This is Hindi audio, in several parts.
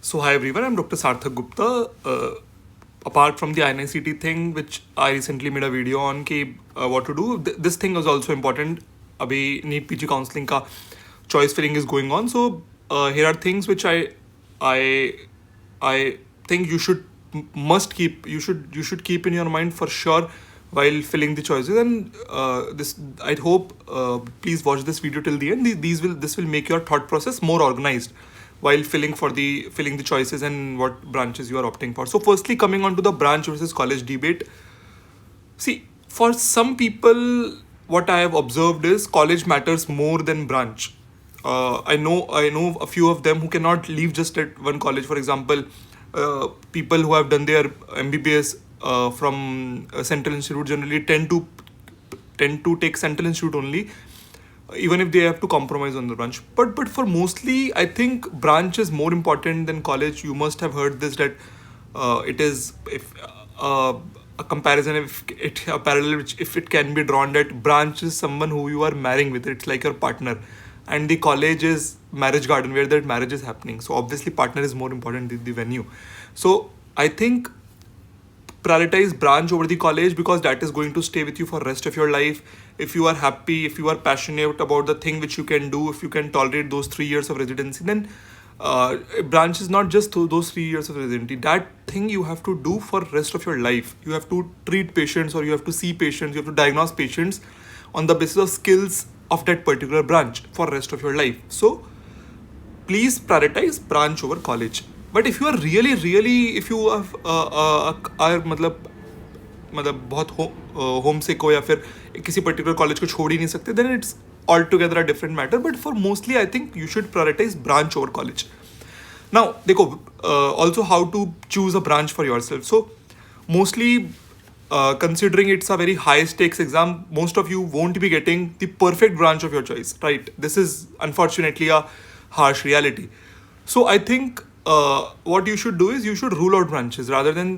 So hi everyone, I'm Dr. Sarthak Gupta. Apart from the INICT thing, which I recently made a video on, कि what to do, this thing is also important. अभी NEET PG counseling का choice filling is going on. So here are things which I I think you should must keep you should keep in your mind for sure while filling the choices. And this I hope please watch this video till the end. This will make your thought process more organized while filling the choices and what branches you are opting for. So firstly, coming on to the branch versus college debate. See, for some people, what I have observed is college matters more than branch. I know a few of them who cannot leave just at one college. For example, people who have done their MBBS from Central Institute generally tend to take Central Institute only, even if they have to compromise on the branch. But for mostly, I think branch is more important than college. You must have heard this, that it is, if a comparison, if it a parallel which if it can be drawn, that branch is someone who you are marrying with. It's like your partner, and the college is marriage garden where that marriage is happening. So obviously partner is more important than the venue. So I think prioritize branch over the college, because that is going to stay with you for rest of your life. If you are happy, if you are passionate about the thing which you can do, if you can tolerate those 3 years of residency, then branch is not just those 3 years of residency. That thing you have to do for rest of your life. You have to treat patients, or you have to see patients, you have to diagnose patients on the basis of skills of that particular branch for rest of your life. So please prioritize branch over college. But if you are really, if you have are मतलब बहुत होम सिक हो, या फिर किसी पर्टिकुलर कॉलेज को छोड़ ही नहीं सकते, then it's all together a different matter. But for mostly I think you should prioritise branch over college. Now देखो, also how to choose a branch for yourself. So mostly considering it's a very high stakes exam, most of you won't be getting the perfect branch of your choice, right? This is unfortunately a harsh reality. So I think what you should do is you should rule out branches rather than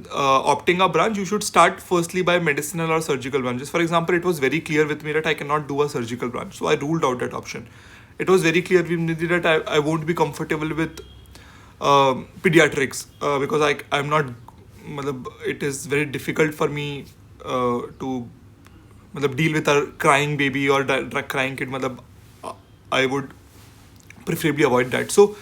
opting a branch. You should start firstly by medicinal or surgical branches. For example, it was very clear with me that I cannot do a surgical branch, so I ruled out that option. It was very clear with me that I won't be comfortable with pediatrics, because I'm not, it is very difficult for me to deal with a crying baby or crying kid. I would preferably avoid that. So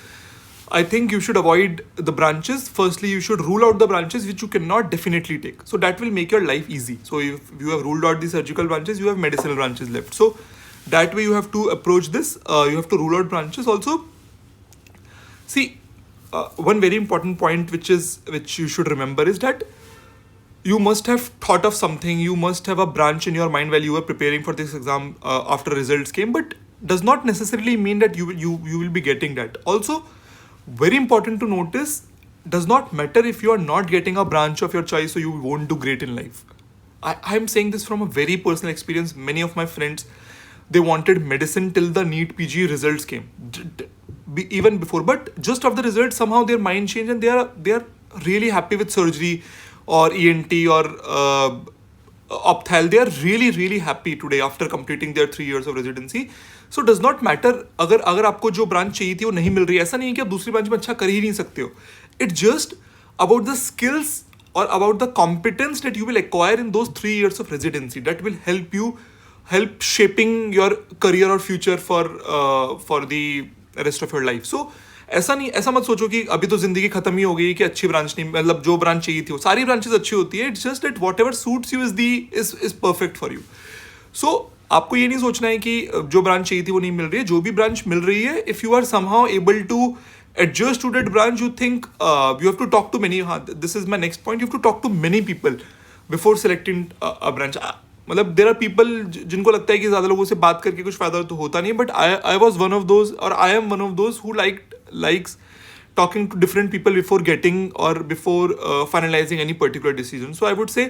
I think you should avoid the branches. Firstly, you should rule out the branches which you cannot definitely take. So that will make your life easy. So if you have ruled out the surgical branches, you have medicinal branches left. So that way you have to approach this. You have to rule out branches. Also, see, one very important point which you should remember is that you must have thought of something. You must have a branch in your mind while you were preparing for this exam after results came, but does not necessarily mean that you will be getting that. Also, very important to notice, does not matter if you are not getting a branch of your choice, so you won't do great in life. I'm saying this from a very personal experience. Many of my friends, they wanted medicine till the NEET PG results came, even before. But just after the results, somehow their mind changed, and they are really happy with surgery or ENT or opthal. They are really happy today after completing their 3 years of residency. So does not matter अगर आपको जो ब्रांच चाहिए थी वो नहीं मिल रही है. ऐसा नहीं है कि आप दूसरी ब्रांच में अच्छा कर ही नहीं सकते हो. It's just about the skills or about the competence that you will acquire in those 3 years of residency that will help shaping your career or future for the rest of your life. So ऐसा मत सोचो कि अभी तो जिंदगी खत्म ही हो गई कि अच्छी ब्रांच नहीं, जो ब्रांच चाहिए थी वो सारी ब्रांचेस अच्छी होती है. It's just that whatever suits you is perfect for you. So आपको ये नहीं सोचना है कि जो ब्रांच चाहिए थी वो नहीं मिल रही है. जो भी ब्रांच मिल रही है, if you are somehow able to adjust to that branch, you think you have to talk to many. This is my next point. You have to talk to many people before selecting a branch. There are people जिनको लगता है कि ज़्यादा लोगों से बात करके कुछ फ़ायदा तो होता नहीं. But I was one of those, और I am one of those who likes talking to different people before getting or before finalizing any particular decision. So I would say,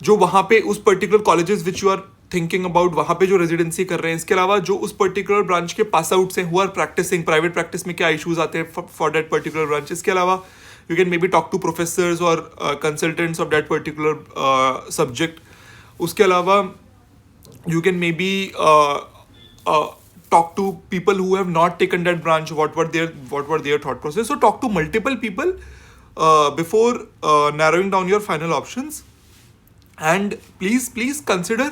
जो वहाँ पे उस particular colleges which you are thinking about, वहाँ पे जो रेजिडेंसी कर रहे हैं, इसके अलावा जो उस पर्टिकुलर ब्रांच के पास आउट से who are practising, private practice में क्या इशूज़ आते हैं फॉर दैट पर्टिकुलर ब्रांच. इसके अलावा you can maybe talk to professors और consultants of that particular subject. उसके अलावा you can maybe talk to people who have not taken that branch, what were their thought process. So talk to multiple people before narrowing down your final options. And please consider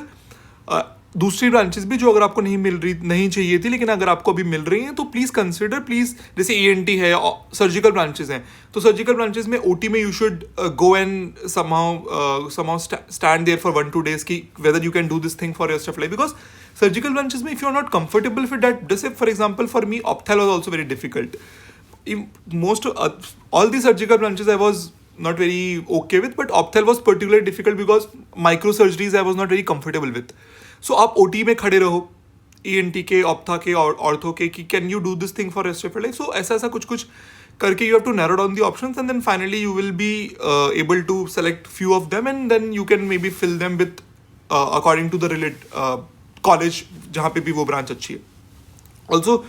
दूसरी ब्रांचेस भी जो अगर आपको नहीं चाहिए थी, लेकिन अगर आपको अभी मिल रही हैं तो प्लीज़ कंसिडर, प्लीज़, जैसे ENT है, सर्जिकल ब्रांचेस हैं, तो सर्जिकल ब्रांचेस में OT में you should go and somehow stand there for 1-2 days की whether you can do this thing for your stuff like, because surgical branches में if you are not comfortable with that, जैसे for example for me ophthal was also very difficult. Most all the surgical branches I was not very okay with, but opthel was particularly difficult because microsurgeries I was not very comfortable with. So आप OT में खड़े रहो, ENT के, ऑप्था के और ऑर्थो के, कि can you do this thing for rest of your life. So ऐसा कुछ करके you have to narrow down the options and then finally you will be able to select few of them and then you can maybe fill them with according to the college जहाँ पे भी वो ब्रांच अच्छी है. Also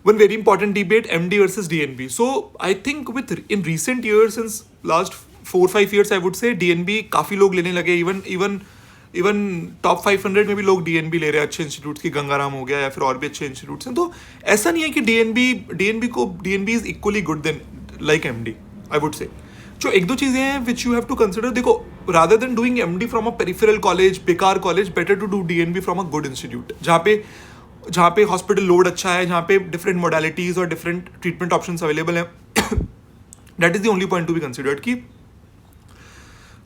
one very important debate, MD versus DNB. So I think in recent years, since last 4-5 years, I would say DNB काफ़ी लोग लेने लगे. even top 500 में भी लोग DNB ले रहे हैं अच्छे इंस्टीट्यूट्स की, गंगाराम हो गया या फिर और भी अच्छे इंस्टीट्यूट्स हैं. तो ऐसा नहीं है कि DNB is equally good than like MD, I would say. जो एक दो चीज़ें हैं which you have to consider. देखो, rather than doing MD from a peripheral college, बेकार college, better to do DNB from a good institute जहाँ पे हॉस्पिटल लोड अच्छा है, जहाँ पे डिफरेंट मोडालिटीज़ और डिफरेंट ट्रीटमेंट ऑप्शंस अवेलेबल हैं. That is the only point to be considered कि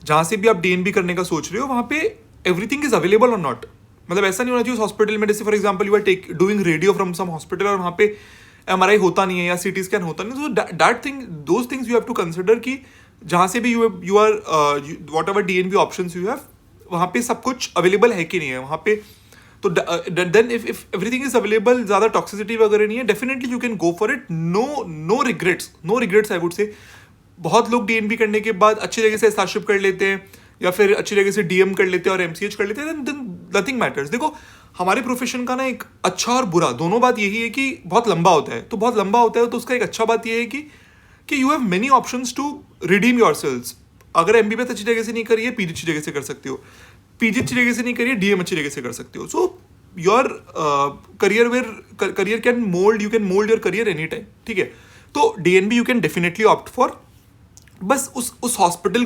जहाँ से भी आप DNB करने का सोच रहे हो वहाँ पे एवरीथिंग इज अवेलेबल और नॉट. मतलब ऐसा नहीं होना चाहिए उस हॉस्पिटल में, जैसे for example you are doing radio from some hospital और वहाँ पे MRI होता नहीं है या CT स्कैन होता नहीं. So those things you have to consider कि जहाँ से भी you are whatever DNB options you have, वहाँ पे सब कुछ अवेलेबल है कि नहीं है वहाँ पे. तो then if everything is available, ज़्यादा टॉक्सिसिटी वगैरह नहीं है, definitely you can go for it. No regrets I would say. बहुत लोग DNB करने के बाद अच्छी जगह से स्टारशिप कर लेते हैं या फिर अच्छी जगह से DM कर लेते हैं और MCH कर लेते हैं, देन नथिंग मैटर्स. देखो, हमारे प्रोफेशन का ना एक अच्छा और बुरा दोनों बात यही है कि बहुत लंबा होता है. तो बहुत लंबा होता है तो उसका एक अच्छा बात यह है कि you have many options to redeem your sales. अगर MBBS अच्छी जगह से नहीं करिए, PG अच्छी जगह से कर सकते हो. PG अच्छी जगह से नहीं करिए, DM अच्छी जगह से कर सकते हो. So your career can mould, you can mould your career any time. ठीक है, तो DNB you can definitely opt for. बस उस हॉस्पिटल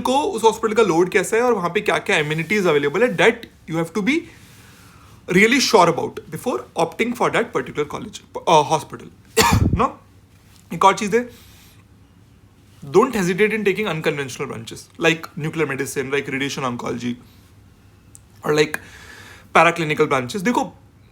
का लोड कैसा है और वहाँ पे क्या क्या एम्यूनिटीज अवेलेबल है, that you have to be really sure about before opting for that particular college hospital. No, एक और चीज़ है, don't hesitate in taking unconventional branches like nuclear medicine, like radiation oncology or like paraclinical branches. देखो,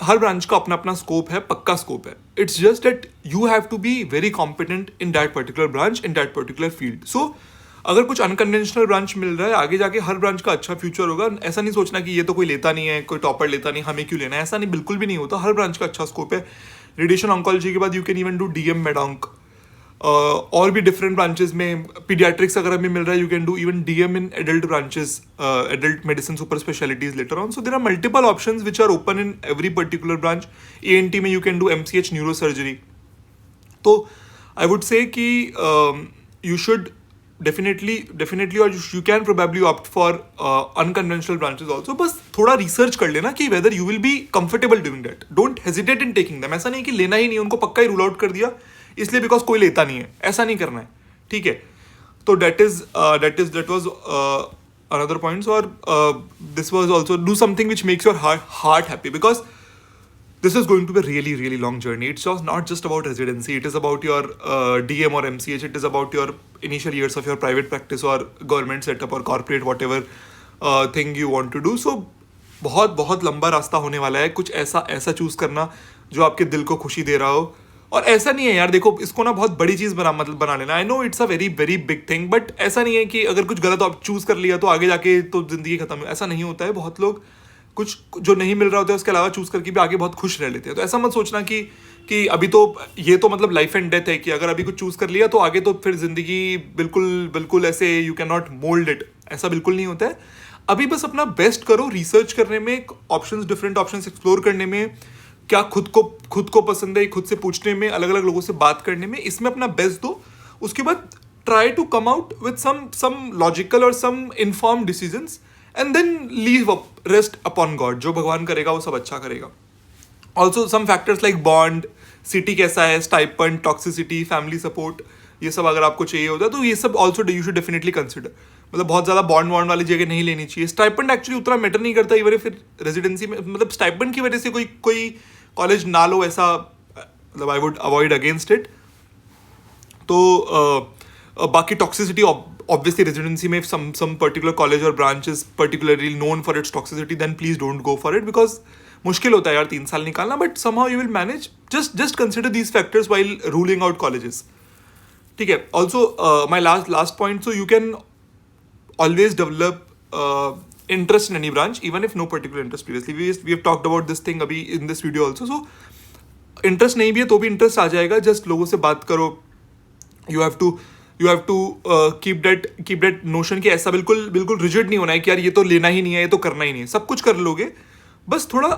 हर ब्रांच का अपना अपना स्कोप है, पक्का स्कोप है. It's just that you have to be very competent in that particular branch, in that particular field. So अगर कुछ अनकन्वेंशनल ब्रांच मिल रहा है, आगे जाके हर ब्रांच का अच्छा फ्यूचर होगा. ऐसा नहीं सोचना कि ये तो कोई लेता नहीं है, कोई टॉपर लेता नहीं, हमें क्यों लेना है. ऐसा नहीं, बिल्कुल भी नहीं होता. हर ब्रांच का अच्छा स्कोप है. रेडिएशन ऑन्कोलॉजी के बाद you can even do DM मेडोंक, और भी डिफरेंट ब्रांचेस में. पीडियाट्रिक्स अगर हमें मिल रहा है, you can do even DM in adult branches, adult medicine super specialities later on. So there are multiple options which are open in every particular branch. ENT में you can do MCH neurosurgery. तो आई वुड से कि यू शुड डेफिनेटली और you can probably opt for unconventional branches also. बस थोड़ा रिसर्च कर लेना कि whether you will be comfortable doing that. Don't hesitate in taking them. ऐसा नहीं कि लेना ही नहीं, उनको पक्का ही रूल आउट कर दिया इसलिए बिकॉज कोई लेता नहीं है, ऐसा नहीं करना है. ठीक है, तो दैट वाज अनदर पॉइंट्स. और this was also do something which makes your heart happy, because this is going to be a really, really long journey. It's just not just about residency. It is about your DM or MCH. It is about your initial years of your private practice or government setup or corporate whatever thing you want to do. So बहुत लंबा रास्ता होने वाला है. कुछ ऐसा चूज करना जो आपके दिल को खुशी दे रहा हो. और ऐसा नहीं है यार, देखो, इसको ना बहुत बड़ी चीज़ बना लेना. I know it's a very very big thing, but ऐसा नहीं है कि अगर कुछ गलत आप चूज़ कर लिया तो आगे जाके तो जिंदगी खत्म है. ऐसा नहीं होता है. बहुत लोग कुछ जो नहीं मिल रहा होता है उसके अलावा चूज़ करके भी आगे बहुत खुश रह लेते हैं. तो ऐसा मत सोचना कि अभी तो ये तो मतलब लाइफ एंड डेथ है कि अगर अभी कुछ चूज़ कर लिया तो आगे तो फिर ज़िंदगी बिल्कुल ऐसे you can not mould it. ऐसा बिल्कुल नहीं होता है. अभी बस अपना बेस्ट करो रिसर्च करने में, ऑप्शंस, डिफरेंट ऑप्शंस एक्सप्लोर करने में, क्या खुद को पसंद है खुद से पूछने में, अलग अलग लोगों से बात करने में, इसमें अपना बेस्ट दो. उसके बाद try to come out with some logical और some informed decisions and then leave rest upon God. जो भगवान करेगा वो सब अच्छा करेगा. Also some factors like bond, city कैसा है, स्टाइपेंड, टॉक्सिसिटी, फैमिली सपोर्ट, ये सब अगर आपको चाहिए होता है तो ये सब also you should definitely consider. मतलब बहुत ज़्यादा बॉन्ड वॉन्ड वाली जगह नहीं लेनी चाहिए. स्टाइपेंड एक्चुअली उतना मैटर नहीं करता इवन फिर रेजिडेंसी में. मतलब स्टाइपेंड की वजह से कोई कॉलेज ना लो ऐसा, मतलब I would avoid against it. तो बाकी टॉक्सिसिटी obviously residency में some particular college or branch is particularly known for its toxicity, then please don't go for it because मुश्किल होता है यार 3 साल निकालना, but somehow you will manage. Just consider these factors while ruling out colleges. ठीक है. Also my last point, so you can always develop interest in any branch even if no particular interest previously. We have talked about this thing अभी in this video also. So interest नहीं भी है तो भी interest आ जाएगा. just लोगों से बात करो. you have to keep that notion कि ऐसा बिल्कुल rigid नहीं होना है कि यार ये तो लेना ही नहीं है, ये तो करना ही नहीं है. सब कुछ कर लोगे, बस थोड़ा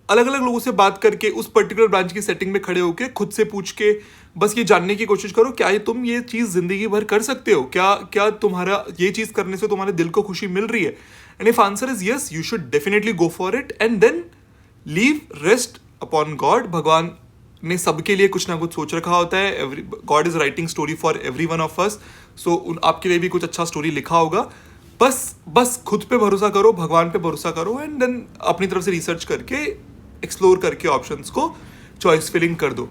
अलग अलग लोगों से बात करके उस पर्टिकुलर ब्रांच की सेटिंग में खड़े होके खुद से पूछ के बस ये जानने की कोशिश करो क्या तुम ये चीज़ जिंदगी भर कर सकते हो, क्या तुम्हारा ये चीज़ करने से तुम्हारे दिल को खुशी मिल रही है. And if answer is yes, you should definitely go for it and then leave rest upon God. भगवान ने सबके लिए कुछ ना कुछ सोच रखा होता है. God is writing story for every one of us. So आपके लिए भी कुछ अच्छा स्टोरी लिखा होगा. बस खुद पे भरोसा करो, भगवान पे भरोसा करो एंड देन अपनी तरफ से रिसर्च करके एक्सप्लोर करके ऑप्शंस को चॉइस फिलिंग कर दो.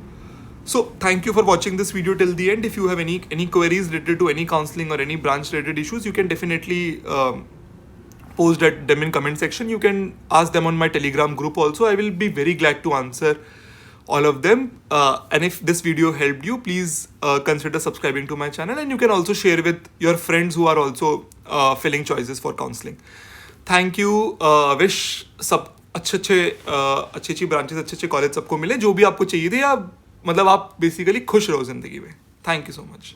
So thank you for watching this video till the and. If you have any queries related to any counseling or any branch related issues, you can definitely post at them in comment section. You can ask them on my Telegram group also. I will be very glad to answer all of them. And if this video helped you, please consider subscribing to my channel, and you can also share with your friends who are also filling choices for counseling. Thank you. Wish सब अच्छी ब्रांचेस, अच्छे कॉलेज सबको मिले जो भी आपको चाहिए थे, या मतलब आप बेसिकली खुश रहो जिंदगी में. Thank you so much.